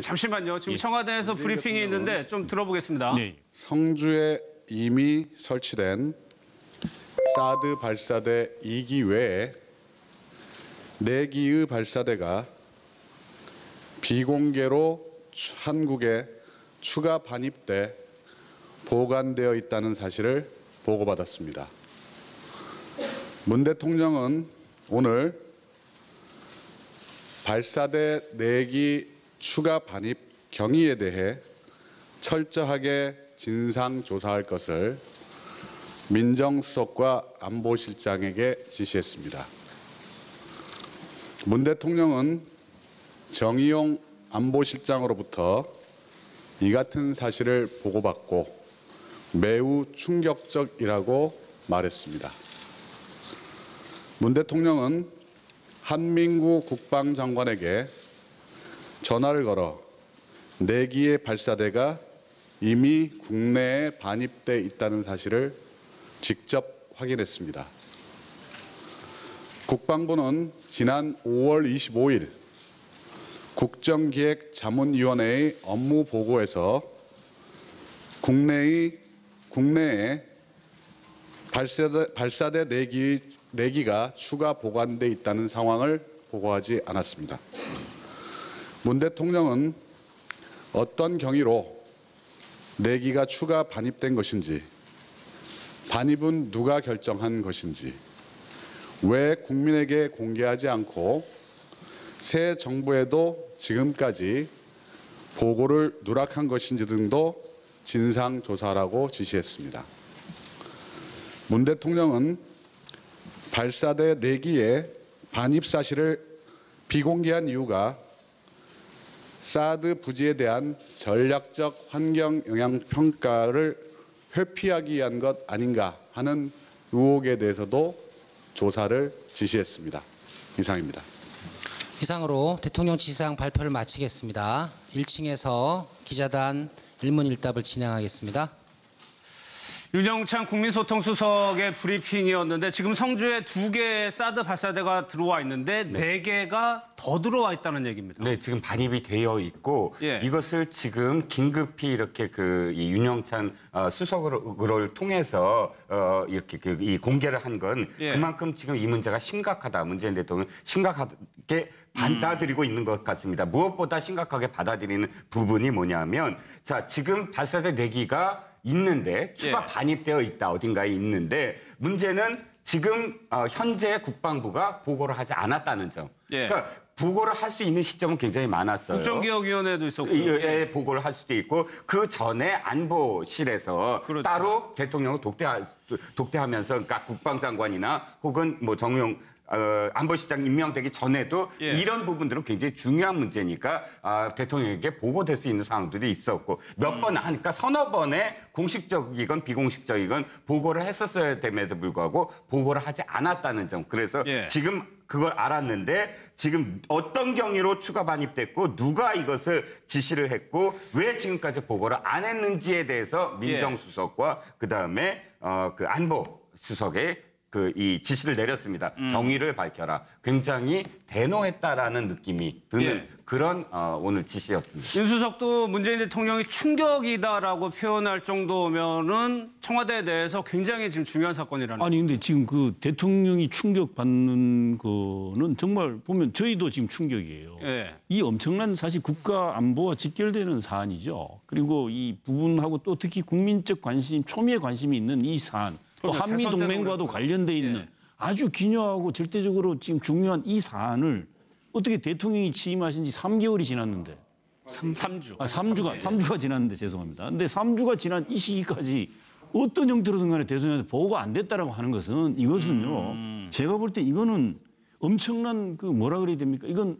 잠시만요. 지금 청와대에서 브리핑이 있는데 좀 들어보겠습니다. 네. 성주에 이미 설치된 사드 발사대 2기 외에 4기의 발사대가 비공개로 한국에 추가 반입돼 보관되어 있다는 사실을 보고받았습니다. 문 대통령은 오늘 발사대 4기 추가 반입 경위에 대해 철저하게 진상조사할 것을 민정수석과 안보실장에게 지시했습니다. 문 대통령은 정의용 안보실장으로부터 이 같은 사실을 보고받고 매우 충격적이라고 말했습니다. 문 대통령은 한민구 국방장관에게 전화를 걸어 4기의 발사대가 이미 국내에 반입돼 있다는 사실을 직접 확인했습니다. 국방부는 지난 5월 25일 국정기획자문위원회의 업무 보고에서 국내에 발사대 4기가 추가 보관돼 있다는 상황을 보고하지 않았습니다. 문 대통령은 어떤 경위로 4기가 추가 반입된 것인지, 반입은 누가 결정한 것인지, 왜 국민에게 공개하지 않고 새 정부에도 지금까지 보고를 누락한 것인지 등도 진상조사라고 지시했습니다. 문 대통령은 발사대 4기의 반입 사실을 비공개한 이유가 사드 부지에 대한 전략적 환경 영향 평가를 회피하기 위한 것 아닌가 하는 의혹에 대해서도 조사를 지시했습니다. 이상입니다. 이상으로 대통령 지시사항 발표를 마치겠습니다. 1층에서 기자단 일문일답을 진행하겠습니다. 윤영찬 국민소통수석의 브리핑이었는데 지금 성주에 2개의 사드 발사대가 들어와 있는데 4개가 더 들어와 있다는 얘기입니다. 네, 지금 반입이 되어 있고 이것을 지금 긴급히 이렇게 이 윤영찬 수석을 통해서 이렇게 이 공개를 한 건 그만큼 지금 이 문제가 심각하다. 문재인 대통령 심각하게 받아들이고 있는 것 같습니다. 무엇보다 심각하게 받아들이는 부분이 뭐냐면 자, 지금 발사대 4기가 있는데 추가 반입되어 있다. 어딘가에 있는데 문제는 지금 현재 국방부가 보고를 하지 않았다는 점. 그러니까 보고를 할 수 있는 시점은 굉장히 많았어요. 국정기획위원회도 있었고. 보고를 할 수도 있고 그 전에 안보실에서 따로 대통령을 독대하면서 그러니까 국방장관이나 혹은 뭐 정용 안보실장 임명되기 전에도 이런 부분들은 굉장히 중요한 문제니까 대통령에게 보고될 수 있는 상황들이 있었고 몇 번 하니까 서너 번의 공식적이건 비공식적이건 보고를 했었어야 됨에도 불구하고 보고를 하지 않았다는 점. 그래서 지금 그걸 알았는데 지금 어떤 경위로 추가 반입됐고 누가 이것을 지시를 했고 왜 지금까지 보고를 안 했는지에 대해서 민정수석과 그다음에 그 안보수석의 이 지시를 내렸습니다. 경위를 밝혀라. 굉장히 대노했다라는 느낌이 드는 그런 오늘 지시였습니다. 윤 수석도 문재인 대통령이 충격이다라고 표현할 정도면은 청와대에 대해서 굉장히 지금 중요한 사건이라는. 아니 근데 지금 그 대통령이 충격받는 거는 정말 보면 저희도 지금 충격이에요. 이 엄청난 사실 국가 안보와 직결되는 사안이죠. 그리고 이 부분하고 또 특히 국민적 관심, 초미의 관심이 있는 이 사안. 또 한미 동맹과도 관련돼 있는 아주 기묘하고 절대적으로 지금 중요한 이 사안을 어떻게 대통령이 취임하신 지 3개월이 지났는데 3주. 3주가 지났는데 죄송합니다. 근데 3주가 지난 이 시기까지 어떤 형태로든 간에 대통령한테 보고가 안 됐다라고 하는 것은 이것은요. 제가 볼 때 이거는 엄청난 그 뭐라 그래야 됩니까? 이건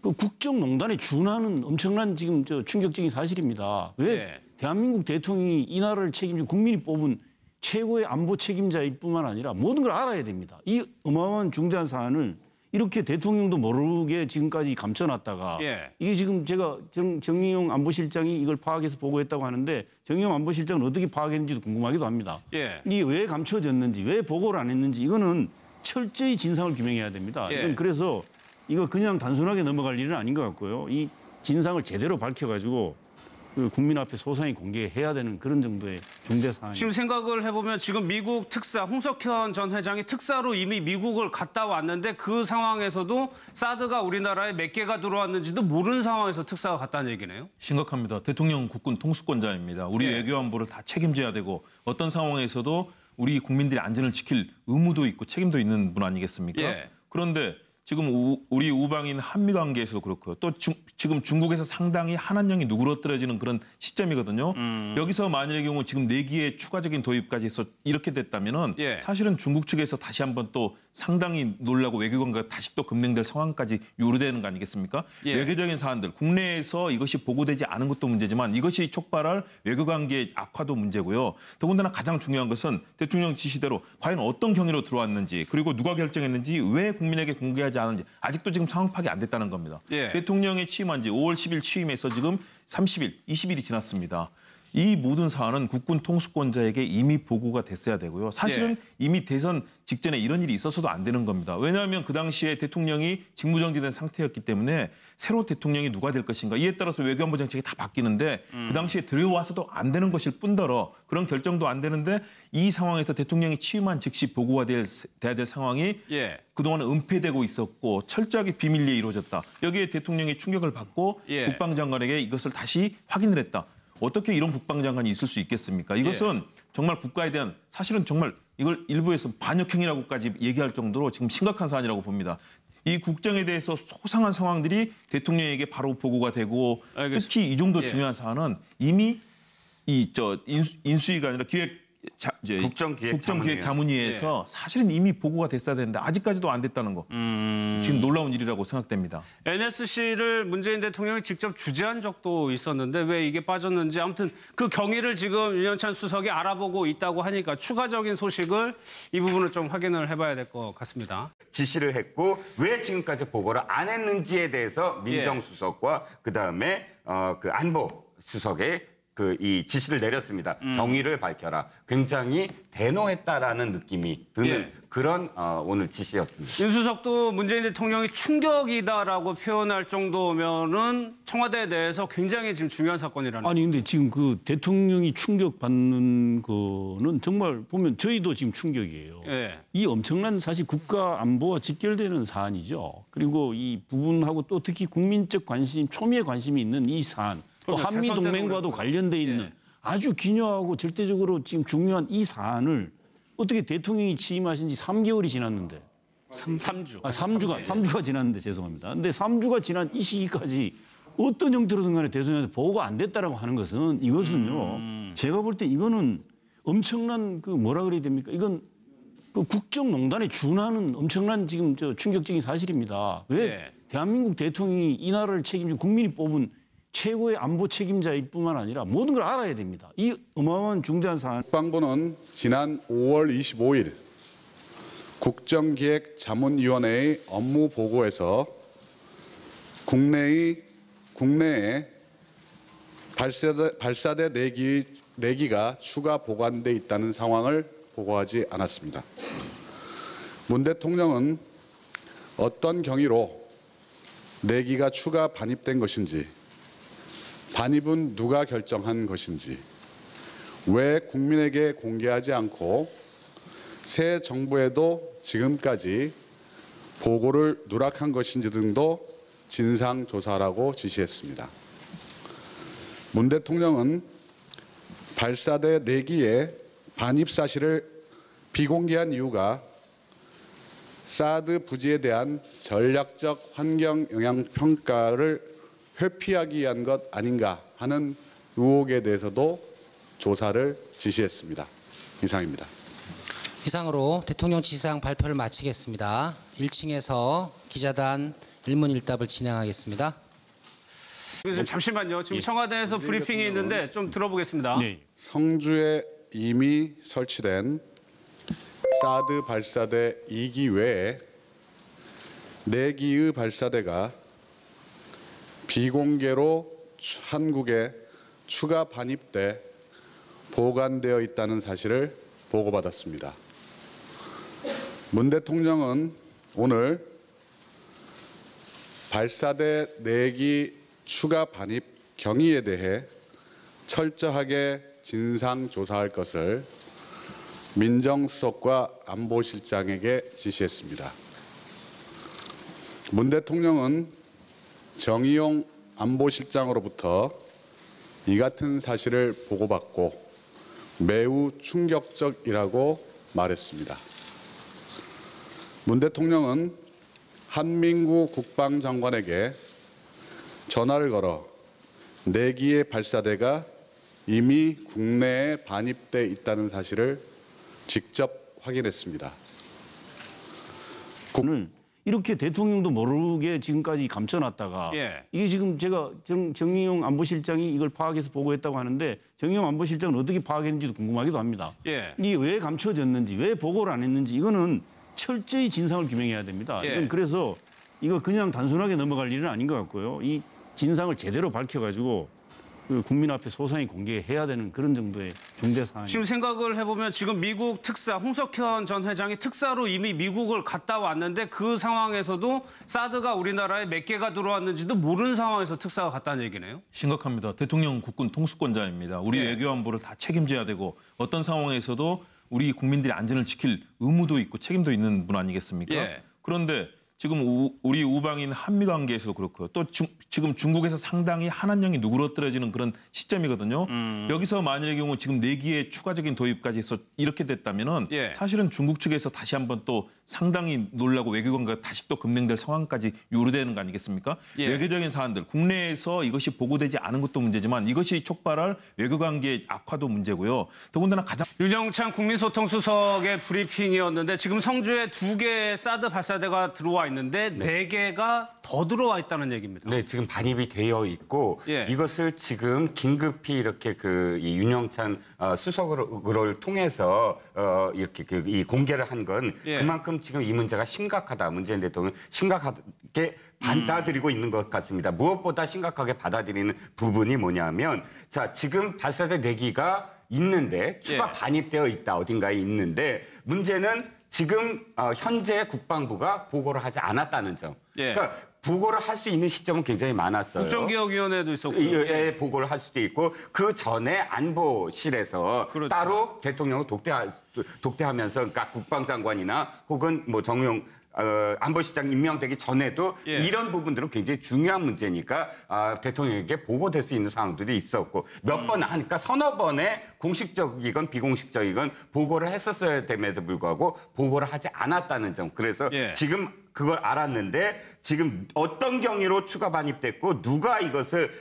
그 국정농단에 준하는 엄청난 지금 충격적인 사실입니다. 왜 대한민국 대통령이 이 나라를 책임지고 국민이 뽑은 최고의 안보 책임자일 뿐만 아니라 모든 걸 알아야 됩니다. 이 어마어마한 중대한 사안을 이렇게 대통령도 모르게 지금까지 감춰놨다가 이게 지금 제가 정의용 안보실장이 이걸 파악해서 보고했다고 하는데 정의용 안보실장은 어떻게 파악했는지도 궁금하기도 합니다. 이게 왜 감춰졌는지 왜 보고를 안 했는지 이거는 철저히 진상을 규명해야 됩니다. 이건 그래서 이거 그냥 단순하게 넘어갈 일은 아닌 것 같고요. 이 진상을 제대로 밝혀가지고 그 국민 앞에 소상히 공개해야 되는 그런 정도의 중대 사안입니다. 지금 생각을 해보면 지금 미국 특사 홍석현 전 회장이 특사로 이미 미국을 갔다 왔는데 그 상황에서도 사드가 우리나라에 몇 개가 들어왔는지도 모르는 상황에서 특사가 갔다는 얘기네요. 심각합니다. 대통령 국군 통수권자입니다. 우리 외교 안보를 다 책임져야 되고 어떤 상황에서도 우리 국민들의 안전을 지킬 의무도 있고 책임도 있는 분 아니겠습니까? 예. 그런데 지금 우리 우방인 한미 관계에서도 그렇고요. 또 지금 중국에서 상당히 한한령이 누그러뜨려지는 그런 시점이거든요. 여기서 만일의 경우 지금 내기의 추가적인 도입까지 해서 이렇게 됐다면은 예. 사실은 중국 측에서 다시 한번 또 상당히 놀라고 외교관계가 다시 또 급냉될 상황까지 유도되는 거 아니겠습니까? 예. 외교적인 사안들 국내에서 이것이 보고되지 않은 것도 문제지만 이것이 촉발할 외교관계의 악화도 문제고요. 더군다나 가장 중요한 것은 대통령 지시대로 과연 어떤 경위로 들어왔는지 그리고 누가 결정했는지 왜 국민에게 공개하지 않은지 아직도 지금 상황 파악이 안 됐다는 겁니다. 예. 대통령이 취임한 지 5월 10일 취임해서 지금 30일, 20일이 지났습니다. 이 모든 사안은 국군 통수권자에게 이미 보고가 됐어야 되고요. 사실은 이미 대선 직전에 이런 일이 있어서도 안 되는 겁니다. 왜냐하면 그 당시에 대통령이 직무정지된 상태였기 때문에 새로 대통령이 누가 될 것인가 이에 따라서 외교안보 정책이 다 바뀌는데 그 당시에 들여와서도 안 되는 것일 뿐더러 그런 결정도 안 되는데 이 상황에서 대통령이 취임한 즉시 보고가 돼야 될 상황이 예. 그동안은 은폐되고 있었고 철저하게 비밀리에 이루어졌다. 여기에 대통령이 충격을 받고 예. 국방장관에게 이것을 다시 확인을 했다. 어떻게 이런 국방장관이 있을 수 있겠습니까? 이것은 정말 국가에 대한 사실은 정말 이걸 일부에서 반역행위라고까지 얘기할 정도로 지금 심각한 사안이라고 봅니다. 이 국정에 대해서 소상한 상황들이 대통령에게 바로 보고가 되고 알겠습니다. 특히 이 정도 예. 중요한 사안은 이미 인수위가 아니라 국정기획자문위에서 사실은 이미 보고가 됐어야 되는데 아직까지도 안 됐다는 거. 지금 놀라운 일이라고 생각됩니다. NSC를 문재인 대통령이 직접 주재한 적도 있었는데 왜 이게 빠졌는지 아무튼 그 경위를 지금 윤영찬 수석이 알아보고 있다고 하니까 추가적인 소식을 이 부분을 좀 확인을 해봐야 될 것 같습니다. 지시를 했고 왜 지금까지 보고를 안 했는지에 대해서 민정수석과 그다음에 그 안보수석의 이 지시를 내렸습니다. 경위를 밝혀라. 굉장히 대노했다라는 느낌이 드는 그런 오늘 지시였습니다. 윤 수석도 문재인 대통령이 충격이다라고 표현할 정도면은 청와대에 대해서 굉장히 지금 중요한 사건이라는. 아니 근데 지금 그 대통령이 충격받는 거는 정말 보면 저희도 지금 충격이에요. 예. 이 엄청난 사실 국가 안보와 직결되는 사안이죠. 그리고 이 부분하고 또 특히 국민적 관심, 초미의 관심이 있는 이 사안, 또 그럼요. 한미 대선 때도 동맹과도 그랬고. 관련돼 있는 아주 기묘하고 절대적으로 지금 중요한 이 사안을 어떻게 대통령이 취임하신 지 3개월이 지났는데 3주. 3주가 지났는데 죄송합니다. 근데 3주가 지난 이 시기까지 어떤 형태로든 간에 대통령한테 보고가 안 됐다라고 하는 것은 이것은요. 제가 볼 때 이거는 엄청난 그 뭐라 그래야 됩니까? 이건 그 국정농단에 준하는 엄청난 지금 충격적인 사실입니다. 왜 대한민국 대통령이 이 나라를 책임지고 국민이 뽑은 최고의 안보 책임자일 뿐만 아니라 모든 걸 알아야 됩니다. 이 어마어마한 중대한 사안. 국방부는 지난 5월 25일 국정기획자문위원회의 업무 보고에서 국내에 발사대 4기가 추가 보관돼 있다는 상황을 보고하지 않았습니다. 문 대통령은 어떤 경위로 4기가 추가 반입된 것인지, 반입은 누가 결정한 것인지, 왜 국민에게 공개하지 않고 새 정부에도 지금까지 보고를 누락한 것인지 등도 진상조사라고 지시했습니다. 문 대통령은 발사대 4기의 반입 사실을 비공개한 이유가 사드 부지에 대한 전략적 환경 영향 평가를 회피하기 위한 것 아닌가 하는 의혹에 대해서도 조사를 지시했습니다. 이상입니다. 이상으로 대통령 지시사항 발표를 마치겠습니다. 1층에서 기자단 일문일답을 진행하겠습니다. 잠시만요. 지금 청와대에서 브리핑이 있는데 좀 들어보겠습니다. 네. 성주에 이미 설치된 사드 발사대 2기 외에 4기의 발사대가 비공개로 한국에 추가 반입돼 보관되어 있다는 사실을 보고받았습니다. 문 대통령은 오늘 발사대 4기 추가 반입 경위에 대해 철저하게 진상 조사할 것을 민정수석과 안보실장에게 지시했습니다. 문 대통령은 정의용 안보실장으로부터 이 같은 사실을 보고받고 매우 충격적이라고 말했습니다. 문 대통령은 한민구 국방장관에게 전화를 걸어 4기의 발사대가 이미 국내에 반입돼 있다는 사실을 직접 확인했습니다. 오늘 이렇게 대통령도 모르게 지금까지 감춰놨다가 예. 이게 지금 제가 정의용 안보실장이 이걸 파악해서 보고했다고 하는데 정의용 안보실장은 어떻게 파악했는지도 궁금하기도 합니다. 예. 이게 왜 감춰졌는지, 왜 보고를 안 했는지 이거는 철저히 진상을 규명해야 됩니다. 예. 이건 그래서 이거 그냥 단순하게 넘어갈 일은 아닌 것 같고요. 이 진상을 제대로 밝혀가지고 그 국민 앞에 소상히 공개해야 되는 그런 정도의 중대 사안입니다. 지금 생각을 해보면 지금 미국 특사 홍석현 전 회장이 특사로 이미 미국을 갔다 왔는데 그 상황에서도 사드가 우리나라에 몇 개가 들어왔는지도 모르는 상황에서 특사가 갔다는 얘기네요. 심각합니다. 대통령 국군 통수권자입니다. 우리 예. 외교 안보를 다 책임져야 되고 어떤 상황에서도 우리 국민들의 안전을 지킬 의무도 있고 책임도 있는 분 아니겠습니까? 예. 그런데 지금 우리 우방인 한미 관계에서도 그렇고요. 또 지금 중국에서 상당히 한한령이 누그러뜨려지는 그런 시점이거든요. 여기서 만일의 경우 지금 4기의 추가적인 도입까지 해서 이렇게 됐다면은 예. 사실은 중국 측에서 다시 한번 또 상당히 놀라고 외교관계가 다시 또 급냉될 상황까지 유도되는 거 아니겠습니까? 예. 외교적인 사안들 국내에서 이것이 보고되지 않은 것도 문제지만 이것이 촉발할 외교관계의 악화도 문제고요. 더군다나 가장 윤영찬 국민소통수석의 브리핑이었는데 지금 성주에 2개의 사드 발사대가 들어와 있는데 4개가 더 들어와 있다는 얘기입니다. 네, 지금 반입이 되어 있고 예. 이것을 지금 긴급히 이렇게 이 윤영찬 수석을 통해서 이렇게 이 공개를 한 건 예. 그만큼 지금 이 문제가 심각하다. 문재인 대통령 심각하게 받아들이고 있는 것 같습니다. 무엇보다 심각하게 받아들이는 부분이 뭐냐면 자, 지금 발사대 4기가 있는데 추가 예. 반입되어 있다. 어딘가에 있는데 문제는 지금 현재 국방부가 보고를 하지 않았다는 점. 예. 그러니까 보고를 할 수 있는 시점은 굉장히 많았어요. 국정기억위원회도 있었고. 예, 보고를 할 수도 있고 그 전에 안보실에서 그렇죠. 따로 대통령을 독대하면서 그러니까 국방장관이나 혹은 뭐 정용 안보실장 임명되기 전에도 예. 이런 부분들은 굉장히 중요한 문제니까 대통령에게 보고될 수 있는 상황들이 있었고 몇 번 하니까 서너 번의 공식적이건 비공식적이건 보고를 했었어야 됨에도 불구하고 보고를 하지 않았다는 점. 그래서 예. 지금 그걸 알았는데 지금 어떤 경위로 추가 반입됐고 누가 이것을